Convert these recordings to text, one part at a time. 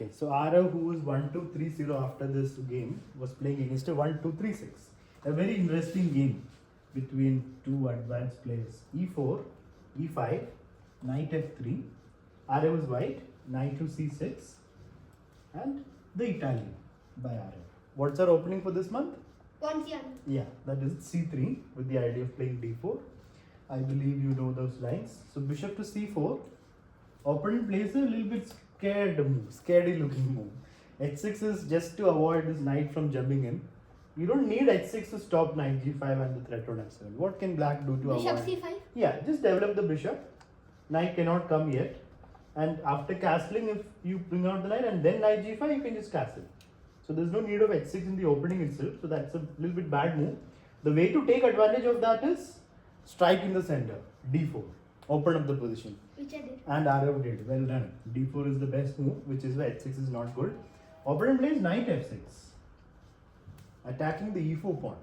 Okay, so Arav, who was 1-2-3-0 after this game, was playing against a 1-2-3-6. A very interesting game between two advanced players. E4, E5, Knight F3. Arav is white, Knight to C6, and the Italian by Arav. What's our opening for this month? Ponciano. Yeah, that is C3 with the idea of playing D4. I believe you know those lines. So bishop to C4. Opponent plays a little bit scared move, scary looking move. H6 is just to avoid this knight from jumping in. You don't need H6 to stop knight G5 and the threat on F7. What can black do to Bishop avoid? C5. Yeah, just develop the bishop. Knight cannot come yet. And after castling, if you bring out the knight and then knight G5, you can just castle. So there's no need of H6 in the opening itself. So that's a little bit bad move. The way to take advantage of that is strike in the center, D4. Open up the position. Which I did. And Arav did. Well done. D4 is the best move, which is why H6 is not good. Opponent plays knight F6. Attacking the E4 pawn.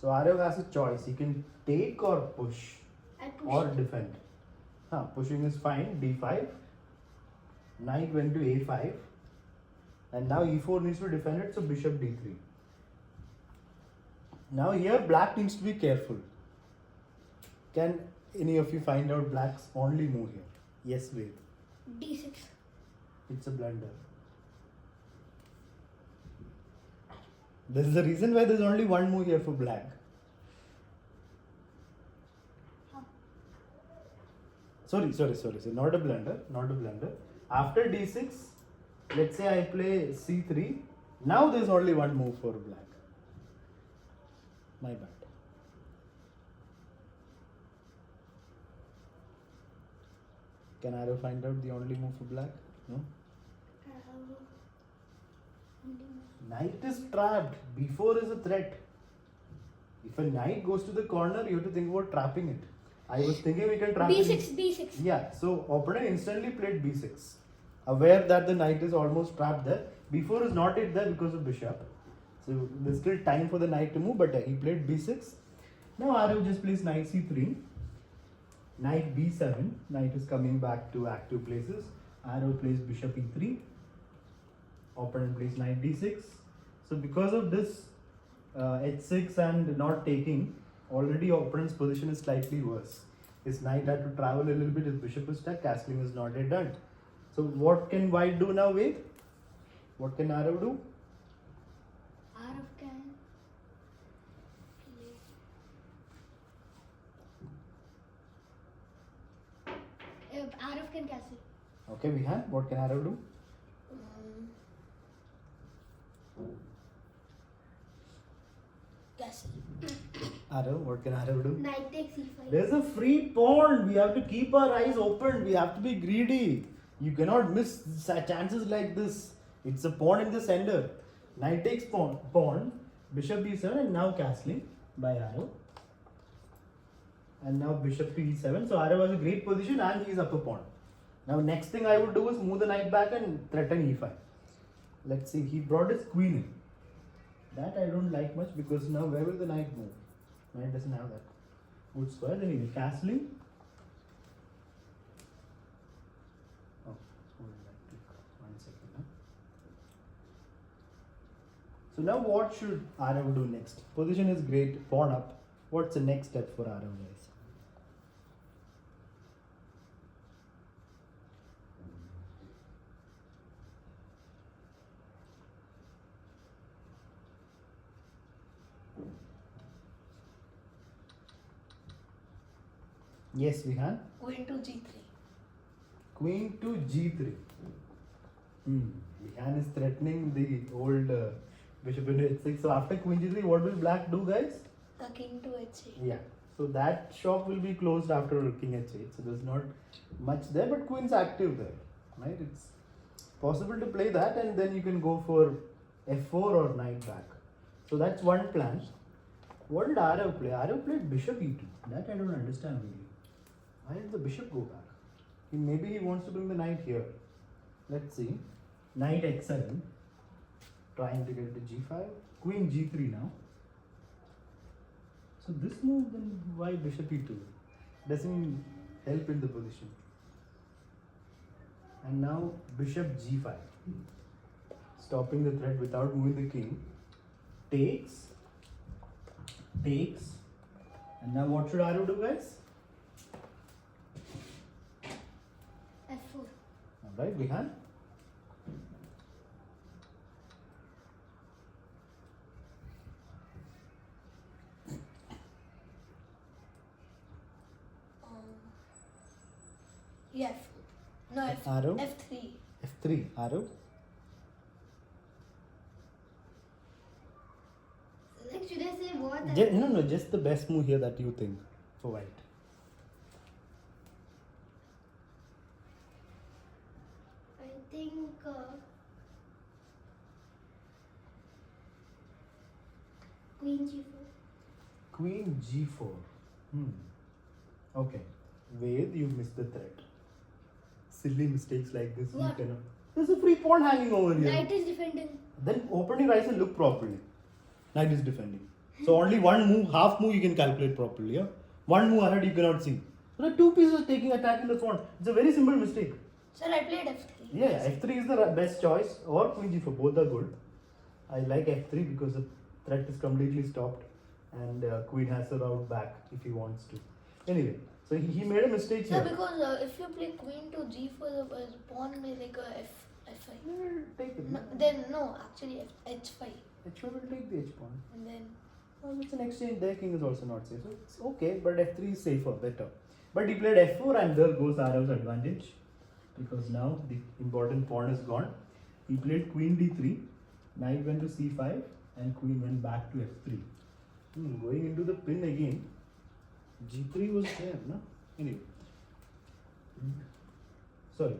So Arav has a choice. He can take or push. I pushed. Or defend. Pushing is fine. D5. Knight went to A5. And now E4 needs to defend it, so bishop D3. Now here black needs to be careful. Can any of you find out black's only move here? Yes, Ved. D6. It's a blunder. This is the reason why there's only one move here for black. Huh. Sorry. Not a blunder. After D6, let's say I play C3. Now there's only one move for black. My bad. Can Arav find out the only move for black? No? Knight is trapped. B4 is a threat. If a knight goes to the corner, you have to think about trapping it. I was thinking we can trap it. B6. Yeah, so opponent instantly played B6. Aware that the knight is almost trapped there. B4 is not it there because of bishop. So there's still time for the knight to move, but he played B6. Now Arav just plays knight C3. Knight B7. Knight is coming back to active places. Arav plays bishop E3. Opponent plays knight D6. So because of this H6 and not taking, already opponent's position is slightly worse. His knight had to travel a little bit. His bishop is stuck. Castling is not yet done. So what can white do now, Ved? What can Arav do? Arav can play. Arav can castle. Okay, Vihan, what can Arav do? Castle. Arav, what can Arav do? Knight takes E5. There's a free pawn. We have to keep our eyes open. We have to be greedy. You cannot miss chances like this. It's a pawn in the center. Knight takes pawn, bishop b7, and now castling by Arav. And now bishop to e7. So Arav has a great position and he is upper pawn. Now next thing I would do is move the knight back and threaten e5. Let's see. He brought his queen in. That I don't like much because now where will the knight move? Knight doesn't have that. Good square. Anyway, castling. Oh, one second. Huh? So now what should Arav do next? Position is great. Pawn up. What's the next step for Arav, guys? Yes, Vihan. Queen to G3. Queen to G3. Vihan is threatening the old bishop into H6. So after Queen G3, what will black do, guys? The king to H8. Yeah. So that shop will be closed after King H8. So there's not much there, but Queen's active there. Right? It's possible to play that and then you can go for F4 or knight back. So that's one plan. What did Arav play? Arav played bishop E2. That I don't understand really. Why did the bishop go back? Maybe he wants to bring the knight here. Let's see. Knight X7. Trying to get to G5. Queen G3 now. So this move, then why bishop E2? Doesn't help in the position. And now bishop G5. Stopping the threat without moving the king. Takes. And now what should Aru do, guys? F4. Alright, Vihan. Yeah, F4. No, Aru? F3. F3. Aru? Like, should I say what? No, just the best move here that you think for white. I think Queen G4. Queen G4. Okay. Ved, you missed the threat. Silly mistakes like this. What? You cannot. There's a free pawn hanging over here. Knight is defending. Then open your eyes and look properly. Knight is defending. So only one move, half move you can calculate properly. Yeah? One move ahead you cannot see. There are two pieces taking attacking the pawn. It's a very simple mistake. Sir, I played F3. Yeah, F3 is the best choice, or Queen G4. Both are good. I like F3 because the threat is completely stopped, and Queen has a route back if he wants to. Anyway, so he made a mistake Sir, here. because if you play Queen to G4, the pawn may like a F5. Take it. No, then no, actually H5. H4 will take the H pawn. And then It's an exchange. Their king is also not safe, so it's okay. But F3 is safer, better. But he played F4, and there goes Arav's advantage, because now the important pawn is gone. He played Queen D3, Knight went to C5, and Queen went back to F3. Going into the pin again. G3 was there, no? Anyway. Sorry.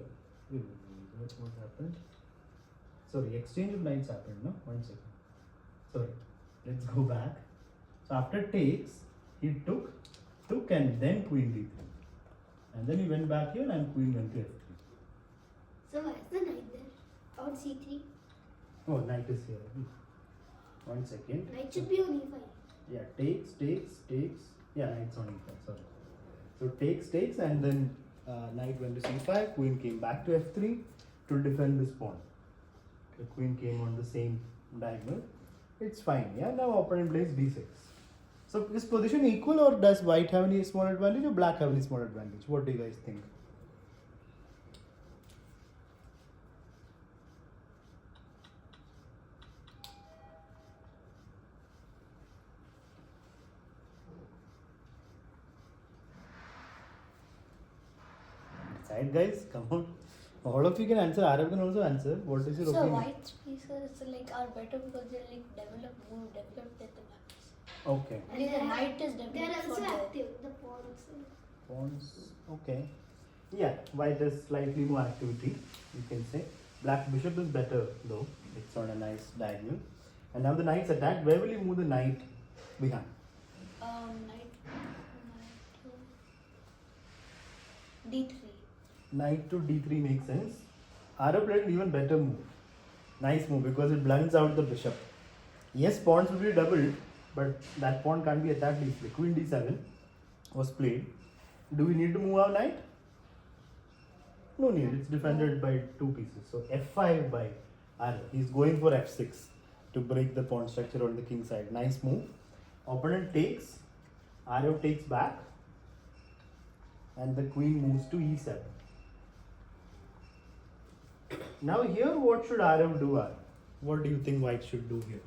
What happened? Sorry, exchange of knights happened, no? 1 second. Sorry. Let's go back. So after takes, he took, and then Queen D3. And then he went back here and Queen went to F3. so why is the knight there? On C3. Oh, knight is here. 1 second. Knight should be on E5. Yeah, takes. Yeah, knight's on E5, sorry. So takes, and then knight went to C5, queen came back to F3 to defend this pawn. The queen came on the same diagonal. It's fine, yeah. Now opponent plays D6. So is position equal, or does white have any small advantage or black have any small advantage? What do you guys think? Decide, guys. Come on. All of you can answer. Arav can also answer. What is your So opinion? white pieces like are better because they're like developed at the back. Okay. And the knight is developed. They're for also the- active, the pawns. Pawns. Okay. Yeah, white has slightly more activity, you can say. Black bishop is better though. It's on a nice diagonal. And now the knight's attacked. Where will you move the knight behind? Knight to D3. Knight to d3 makes sense. Arav played an even better move. Nice move because it blunts out the bishop. Yes, pawns will be doubled, but that pawn can't be attacked easily. Queen d7 was played. Do we need to move our knight? No need. It's defended by two pieces. So f5 by Arav. He's going for f6 to break the pawn structure on the king side. Nice move. Opponent takes. Arav takes back. And the queen moves to e7. Now here, what should Arav do? Arav? What do you think white should do here?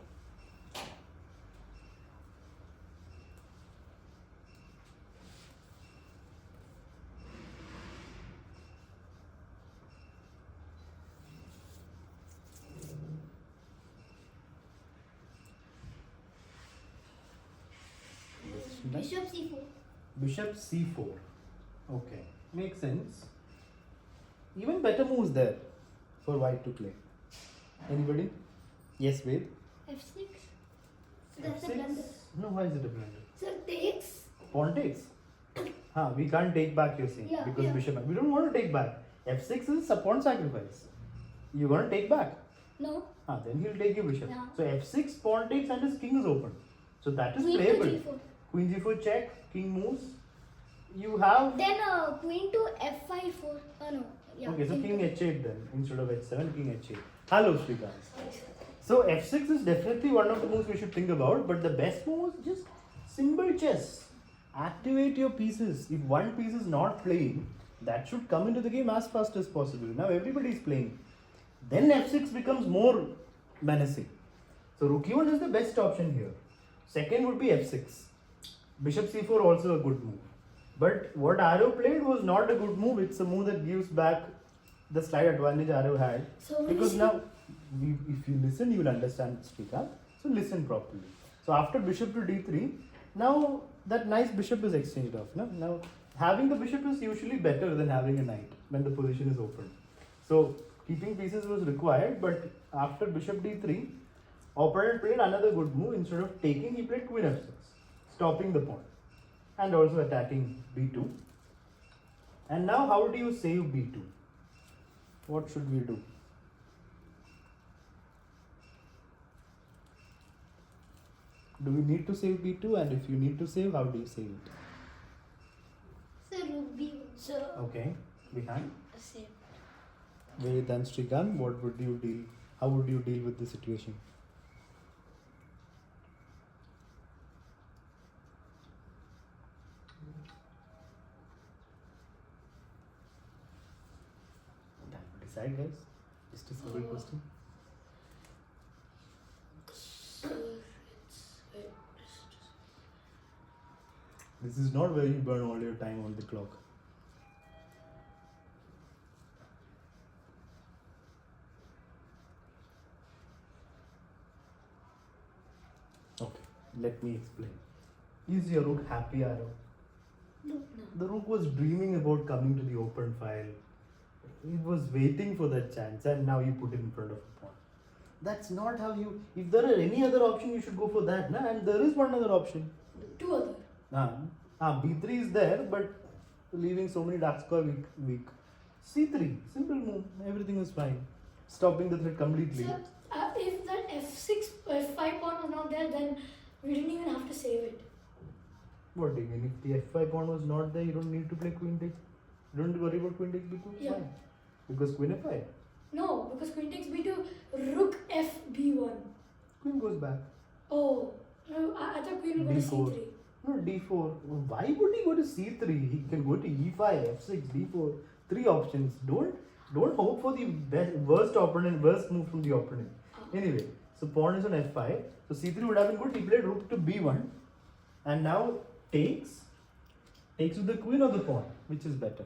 Bishop c4. Bishop c4. Okay, makes sense. Even better moves there for white to play. Anybody? Yes, Ved. f6. That's a F6? blunder. No, why is it a blunder? Sir, takes. Pawn takes. We can't take back, you're saying, Yeah, because yeah. bishop. We don't want to take back. F6 is a pawn sacrifice. You're gonna take back. No. Then he'll take your bishop. Yeah. So f6 pawn takes and his king is open. So that is Queen to playable. g4. Queen g4 check, king moves. You have Then queen to f5 4. No. Yeah. Okay, so king h8 then. Instead of h7, king h8. Hello, Shrikant. So f6 is definitely one of the moves we should think about, but the best move is just simple chess. Activate your pieces. If one piece is not playing, that should come into the game as fast as possible. Now everybody is playing. Then f6 becomes more menacing. So rook e1 is the best option here. Second would be f6. Bishop c4 also a good move. But what Arrow played was not a good move. It's a move that gives back the slight advantage Arrow had. So Because now, if you listen, you will understand Srikant. So listen properly. So after bishop to d3, now that nice bishop is exchanged off. No? Now having the bishop is usually better than having a knight when the position is open. So keeping pieces was required, but after bishop d3, opponent played another good move. Instead of taking, he played queen f6, stopping the pawn and also attacking b2. And now how do you save b2? What should we do? Do we need to save b2? And if you need to save, how do you save it? So rook b1. So Okay, behind. same. Wait, then Srikant, what would you deal? How would you deal with the situation? Time to decide, guys. Just a simple question. So it's This is not where you burn all your time on the clock. Okay, let me explain. Is your rook happy, Arrow? No. The rook was dreaming about coming to the open file. It was waiting for that chance, and now you put it in front of a pawn. That's not how you. If there are any other option, you should go for that, na? And there is one other option. two other. B3 is there, but leaving so many dark square weak. C3, simple move. Everything is fine. Stopping the threat completely. So if that f6, f5 pawn was not there, then we didn't even have to save it. What do you mean? If the f5 pawn was not there, you don't need to play queen takes. You don't worry about queen takes b2. Yeah. Fine. Because queen f5. No, because queen takes b2, rook f b1. Queen goes back. Oh, no, I thought queen would go to D4. c3. No, d4. Why would he go to c3? He can go to e5, f6, d4. Three options. Don't hope for the worst move from the opponent. Anyway, so pawn is on f5. So c3 would have been good. He played rook to b1, and now takes with the queen or the pawn, which is better.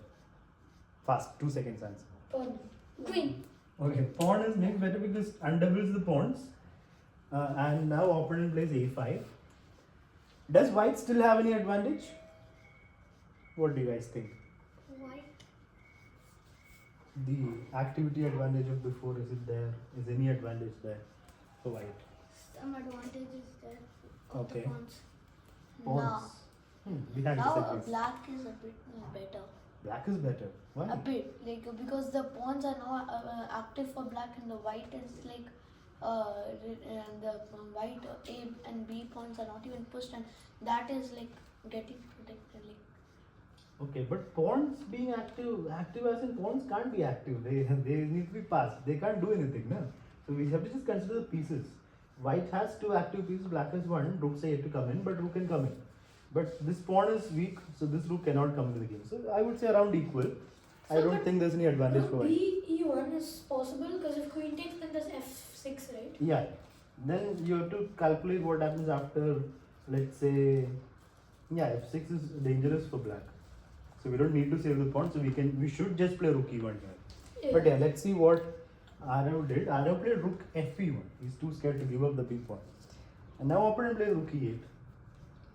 Fast, 2 seconds answer. Pawn. Queen. Okay, pawn is makes better because undoubles the pawns, and now opponent plays a5. Does white still have any advantage? What do you guys think? White. The activity advantage of before, is it there? Is any advantage there for white? Some advantages there. Okay. The pawns. Pawns. We had Now disagrees. black is a bit better. Black is better. Why? A bit, like because the pawns are now active for black and the white is like and the white A and B pawns are not even pushed, and that is like getting protected. Like Okay, but pawns being active as in pawns can't be active. They need to be passed. They can't do anything, no? So we have to just consider the pieces. White has 2 active pieces, black has 1. Rooks are yet to come in, but rook can come in. But this pawn is weak, so this rook cannot come into the game. So I would say around equal. I So, don't but think there's any advantage for white. B e1 is possible because if queen takes, then there's f6, right? Yeah. Then you have to calculate what happens after, let's say, yeah, f6 is dangerous for black. So we don't need to save the pawn, so we should just play rook e1 here. But yeah, let's see what Arrow did. Arrow played rook fe1. He's too scared to give up the big pawn. And now opponent plays rook e8.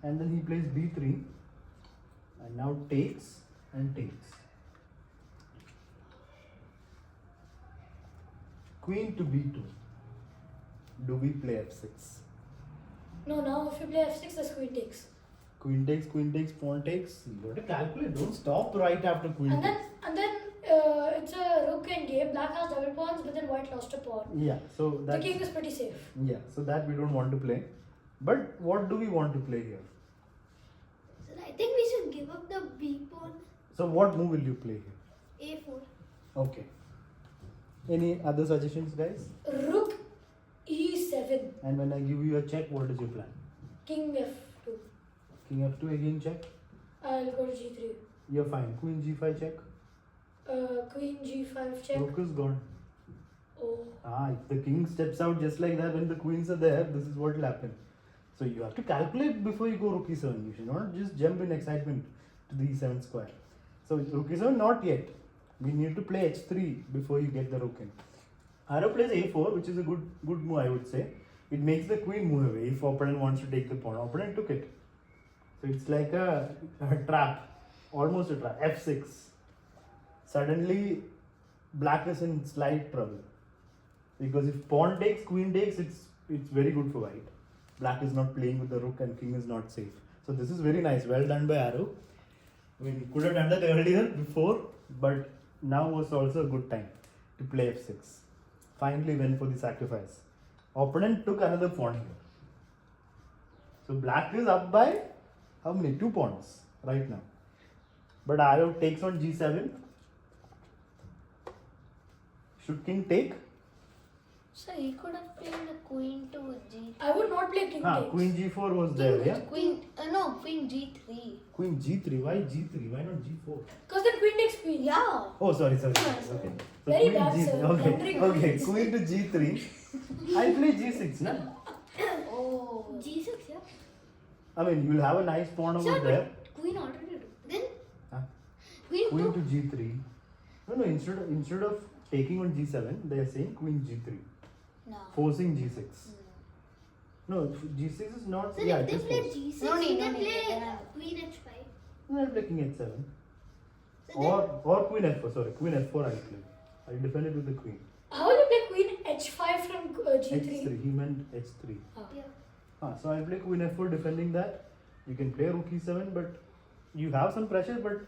And then he plays b3. And now takes and takes. Queen to b2. Do we play f6? No, now if you play f6, there's queen takes. Queen takes, pawn takes. You got to calculate. Don't stop right after queen And takes. then it's a rook and game. Black has double pawns, but then white lost a pawn. Yeah, so The that's, king is pretty safe. yeah, so that we don't want to play. But what do we want to play here? So I think we should give up the b pawn. So what move will you play here? a4. Okay. Any other suggestions, guys? Rook E7. And when I give you a check, what is your plan? King F2. King F2 again check. I'll go to G3. You're fine. Queen G5 check. Queen G5 check. Rook is gone. Oh. If the king steps out just like that when the queens are there, this is what will happen. So you have to calculate before you go rook e7. You should not just jump in excitement to the e7 square. So rook e7 not yet. We need to play h3 before you get the rook in. Arrow plays a4, which is a good move, I would say. It makes the queen move away if opponent wants to take the pawn. Opponent took it. So it's like a trap, almost a trap. f6. Suddenly, black is in slight trouble. Because if pawn takes, queen takes, it's very good for white. Black is not playing with the rook and king is not safe. So this is very nice. Well done by Arrow. I mean, you could have done that earlier, before, but now was also a good time to play f6. Finally went for the sacrifice. Opponent took another pawn here. So black is up by how many? 2 pawns right now. But Arrow takes on g7. Should king take? So he could have played a queen to G3. I would not play king takes. Queen g4 was there, yeah? Queen G3. Queen g3. Why g3? Why not g4? Because then queen takes queen. Yeah. Oh, sorry. Yes, Okay. sir. So Very queen bad, G3. sir. Okay. Blundering. Okay. Queen to g3. I play g6, na? Oh. G6, yeah. I mean, you'll have a nice pawn over Sir, there. but Queen already. Then Huh? Queen Queen to to g3. No. Instead of taking on g7, they are saying queen g3, No. forcing g6. No, g6 is not. So Yeah, if they just play force. G6, No need, they no need, play they have- Queen H5. No, I'll play king h7. So Or queen f4. Sorry, queen f4 I'll play. I'll defend it with the queen. How will you play queen H5 from G3? h3. He meant h3. Ah. Yeah. So I'll play queen f4 defending that. You can play rook e7, but you have some pressure, but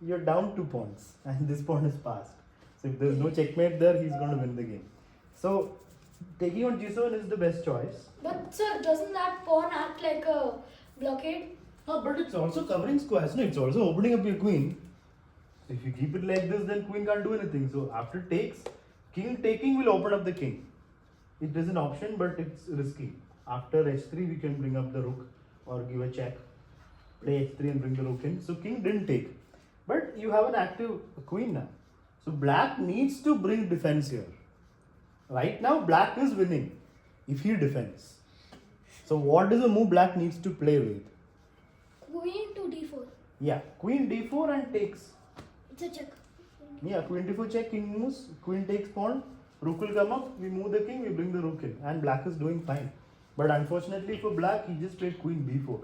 you're down 2 pawns and this pawn is passed. So if there's no checkmate there, he's going to win the game. So taking on g7 is the best choice. But sir, doesn't that pawn act like a blockade? No, but it's also covering squares. No, it's also opening up your queen. So if you keep it like this, then queen can't do anything. So after takes, king taking will open up the king. It is an option, but it's risky. After h3, we can bring up the rook or give a check. Play h3 and bring the rook in. So king didn't take. But you have an active queen now. So black needs to bring defense here. Right now, black is winning if he defends. So what is the move black needs to play with? Queen to D4. Yeah, queen d4 and takes. It's a check. Yeah, queen d4 check, king moves, queen takes pawn, rook will come up, we move the king, we bring the rook in, and black is doing fine. But unfortunately for black, he just played queen b4,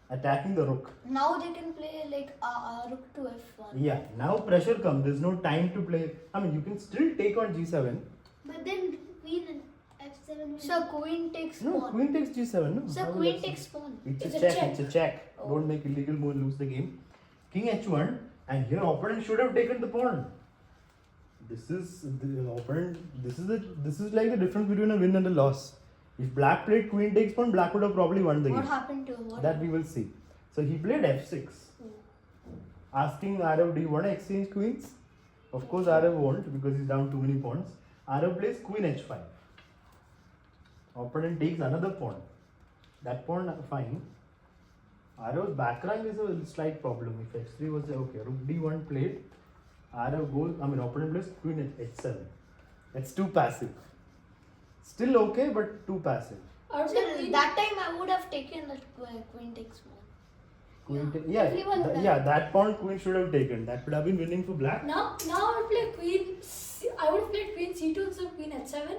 attacking the rook. Now they can play like rook to F1. Yeah, now pressure comes, there's no time to play. I mean, you can still take on g7. But then Queen and F7 will So queen takes No, pawn. queen takes g7, no? So How will queen F7? takes pawn. It's It's a a check, check. it's a check. Oh. Don't make illegal move and lose the game. King h1, and here opponent should have taken the pawn. This is the opponent. This is like the difference between a win and a loss. If black played queen takes pawn, black would have probably won the What game. happened to what? That we will see. So he played f6, asking Arab, do you want to exchange queens? Of course, Arab won't because he's down too many pawns. Arab plays queen h5. Opponent takes another pawn. That pawn fine. Arab's back rank is a slight problem. If h3 was okay, rook d1 played. Arab goes. I mean, opponent plays queen at h7. That's too passive. Still okay, but too passive. I would So play queen. that time I would have taken that queen takes pawn. Queen Yeah, everyone would have. yeah, that pawn queen should have taken. That would have been winning for black. Now I would play queen. I would have played queen c2 instead of queen h7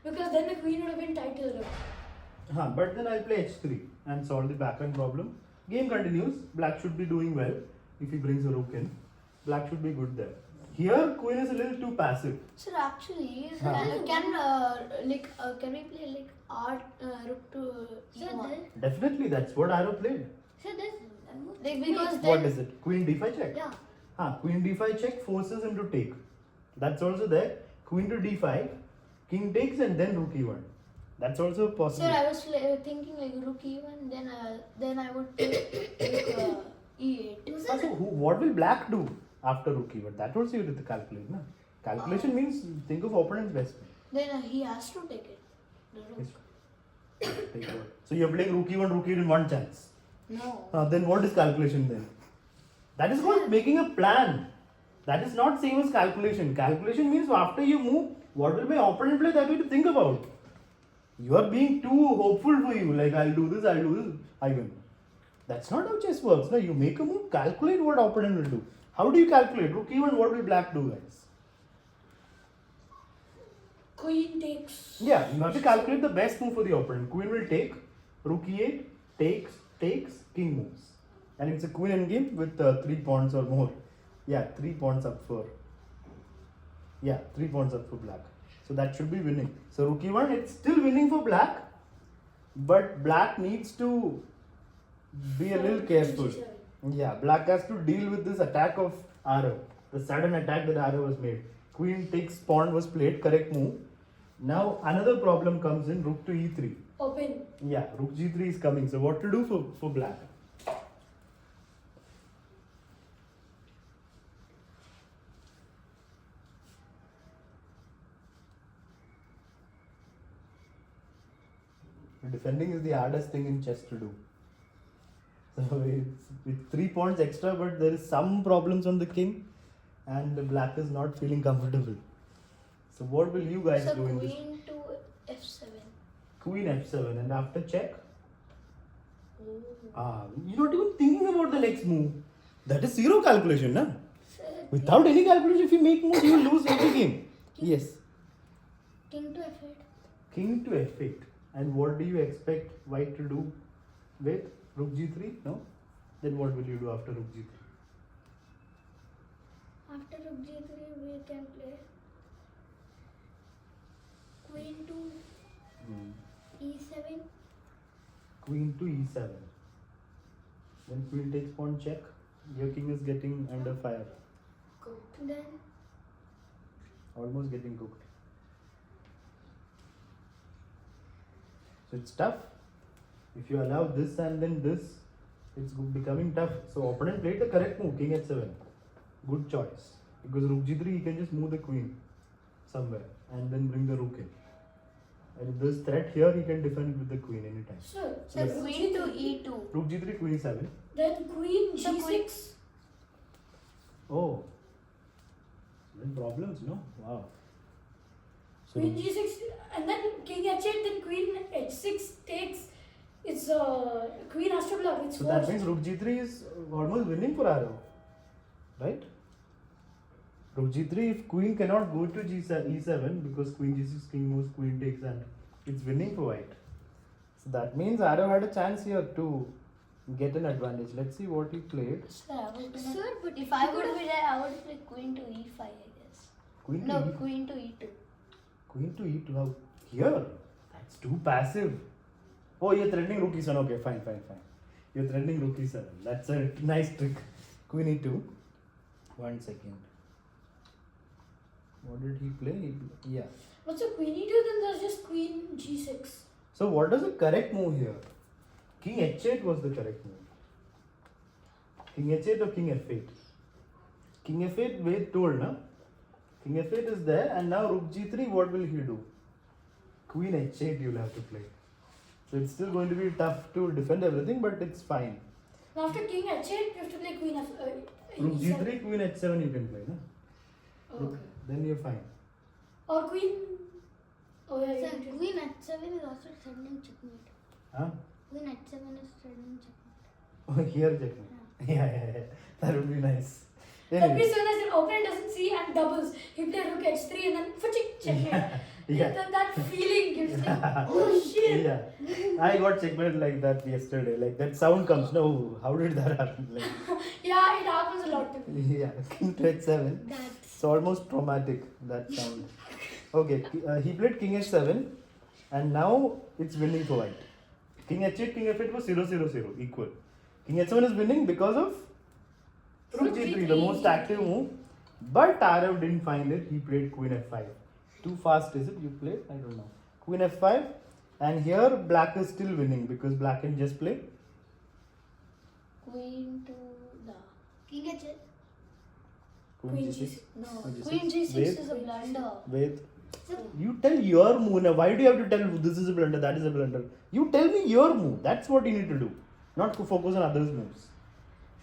because then the queen would have been tied to the rook. But then I'll play h3 and solve the backhand problem. Game continues. Black should be doing well if he brings a rook in. Black should be good there. Here, queen is a little too passive. Sir, actually, Huh. can we play like rook to So E1? this, Definitely, that's what Arrow played. so this. Like because What then is it? Queen d5 check? Yeah. Queen d5 check forces him to take. That's also there. Queen to d5, king takes and then rook e1. That's also possible. sir, I was thinking like rook E1, then I would play like, E8. So what will black do? after rook e1. That also you have to calculate, na? Calculation means think of opponent's best move. Then he has to take it. The rook. Yes. Take what? So you're playing rook e1, rook e2 in one chance. No. Then what is calculation then? That is called making a plan. That is not same as calculation. Calculation means after you move, what will my opponent play? That you have to think about. You are being too hopeful for you. Like I'll do this, I win. That's not how chess works. No, you make a move, calculate what opponent will do. How do you calculate? Rook e1, what will black do, guys? Queen takes. Yeah, you have to calculate the best move for the opponent. Queen will take, rook e8, takes, king moves. And it's a queen endgame with 3 pawns or more. Yeah, 3 pawns up for. Yeah, 3 pawns up for black. So that should be winning. So rook e1, it's still winning for black. But black needs to be a little careful. Yeah, black has to deal with this attack of arrow. The sudden attack that arrow was made. Queen takes pawn was played, correct move. Now another problem comes in, rook to e3. Open. Yeah, rook g3 is coming. So what to do for black? Defending is the hardest thing in chess to do. So it's with 3 pawns extra, but there is some problems on the king, and the black is not feeling comfortable. So what will you guys So do in this? queen to f7. Queen f7, and after check. You're not even thinking about the next move. That is zero calculation, na? Without any calculation, if you make moves, you will lose every game. Yes. King to f8. King to f8. And what do you expect white to do with rook g3? No? Then what will you do after rook g3? After rook g3, we can play queen to e7. Queen to e7. Then queen takes pawn check. Your king is getting under fire. Then Almost getting cooked. So it's tough. If you allow this and then this, it's becoming tough. So opponent played the correct move, king h7. Good choice. Because rook g3, he can just move the queen somewhere and then bring the rook in. And if there's threat here, he can defend with the queen anytime. Sure. So Yes. queen to e2. Rook g3, queen e7. Then queen So g6. Oh. Then problems, no? Wow. So Queen g6 and then king h8, then queen h6 takes. It's queen has to block. It's So that forced. means rook g3 is almost winning for arrow, right? Rook g3, if queen cannot go to e7 because queen g6, king moves, queen takes, and it's winning for white. So that means arrow had a chance here to get an advantage. Let's see what he played. Sir, I would be Sir, but if I would be there, I would play queen to e5, I guess. Queen to No, e, queen to e2. queen to e2. Now here, that's too passive. Oh, you're threatening rook e7. Okay, fine. You're threatening rook e7. That's a nice trick. Queen e2. 1 second. What did he play? Yeah. What's a queen e2? Then there's just queen g6. So what is the correct move here? King h8 was the correct move. King h8 or king f8? King f8 we told, na? King f8 is there, and now rook g3, what will he do? Queen h8 you'll have to play. So it's still going to be tough to defend everything, but it's fine. Now after king h8, you have to play queen f. Rook e7. g3, queen h7 you can play, na? Okay. Then you're fine. Or queen. Oh yeah, sir, yeah. queen h7 is also threatening checkmate. Huh? Queen h7 is threatening checkmate. Oh, here checkmate. Yeah. That would be nice. That'd be Anyway. so nice. An opponent doesn't see and doubles. He play rook h3 and then checkmate. Yeah. That feeling gives like, oh shit. Yeah, I got checkmate like that yesterday. Like that sound comes. No, how did that happen? Like, Yeah, it happens a lot to me. yeah, king to h7. It's almost traumatic, that sound. Okay, he played king h7, and now it's winning for white. King h8, king f8 was 0-0-0, equal. King h7 is winning because of rook g3, the most active move. But Arav didn't find it. He played queen f5. Too fast is it? You played? I don't know. Queen f5, and here black is still winning because black can just play. Queen to the King h8. Queen G6. No, Queen G6. Queen G6 Wait. is a blunder. Wait. You tell your move. Now, why do you have to tell this is a blunder, that is a blunder? You tell me your move. That's what you need to do. Not to focus on others' moves.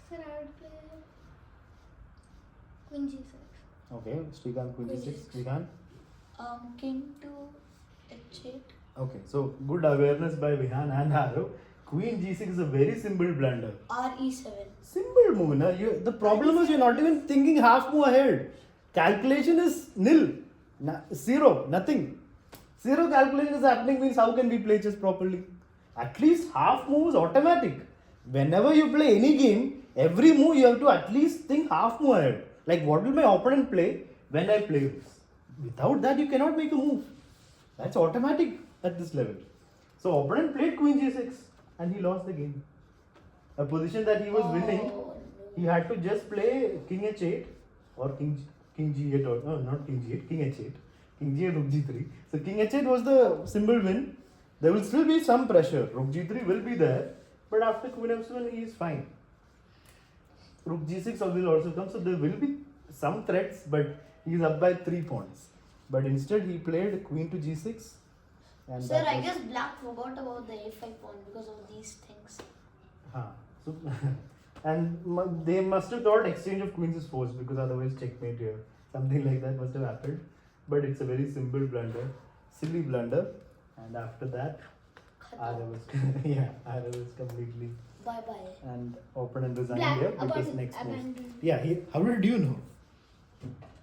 Sir, I would play Queen G6. Okay, Srikanth, Queen Queen G6. G6. Srikanth. King to H8. Okay, so good awareness by Vihan and Haro. Queen G6 is a very simple blunder. RE7. Simple move. Na? The problem is you're not even thinking half move ahead. Calculation is nil. Zero. Nothing. Zero calculation is happening means how can we play chess properly? At least half move is automatic. Whenever you play any game, every move you have to at least think half move ahead. Like what will my opponent play when I play this? Without that you cannot make a move. That's automatic at this level. So opponent played Queen G6 and he lost the game. A position that he was winning, Oh, he had to just play King H8 or King G8 or no, not King G8, King H8, King G8, Rook G3. So King H8 was the simple win. There will still be some pressure. Rook G3 will be there, but after Queen F7 he is fine. Rook G6 will also come, so there will be some threats, but he is up by 3 points. But instead he played Queen to G6. And Sir, that I was- guess black forgot about the A5 pawn because of these things. So, and they must have thought exchange of queens is forced because otherwise checkmate here. Something like that must have happened. But it's a very simple blunder, silly blunder. And after that, Ara was Ara was completely Bye bye. and opponent resigned Black here because next move. abandoned. Yeah, how did you know?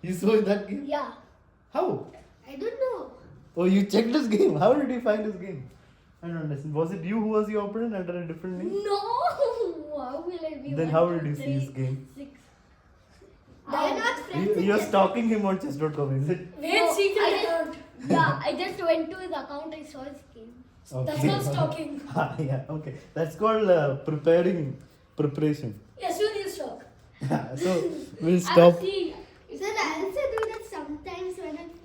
You saw that game? Yeah. How? I don't know. Oh, you checked his game. How did you find his game? I don't understand. Was it you who was your opponent under a different name? No. How will I be? Then 1, how 2, did you see 3, his game? 6. I am not friends. You're with stalking him on chess.com, is it? Wait, No, secret I account. him. Yeah, I just went to his account. I saw his game. That's not stalking. Yeah, okay. That's called preparation. Yeah, soon he'll stalk. So we'll I stop. was seeing